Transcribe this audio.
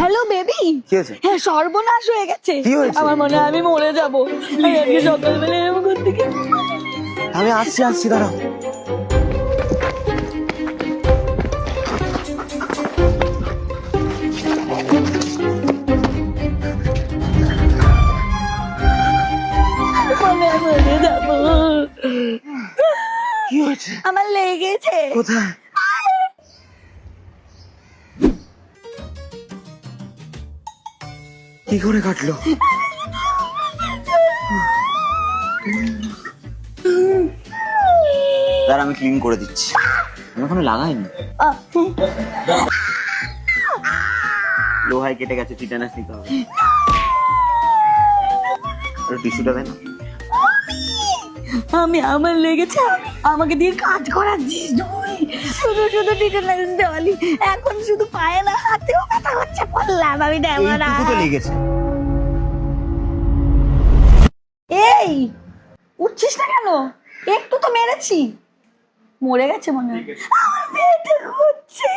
Hello baby. কি হয়েছে? হ্যাঁ, সর্বনাশ হয়ে গেছে। কি হয়েছে? আমার মনে হয় আমি মরে যাবো। আজকে সকালবেলা এরকম করতে গিয়ে আমি আসছি দাঁড়াও। মনে হয় মরে যাবো। কি হয়েছে? আমার লেগেছে। কোথায়? কি করে কাটলো? দাঁড়া, আমি ক্লিন করে দিচ্ছি। আমি এখনো লাগাইনি। লোহায় কেটে গেছে, টিটানাস নিতে হবে। টিস্যুটা দেন। আমার লেগেছে, আমাকে দিয়ে কাজ করাচ্ছিস তুই। শুধু শুধু টিটেনাস দেওয়ালি, এখন শুধু পায়ে না হাতেও ব্যথা হচ্ছে। বললাম আমি দেবো না। এইটুকু তো লেগেছে। এই উঠছিস না কেন? একটু তো মেরেছি। মরে গেছে মনে হয়। আমার পেটে ঘুরছে।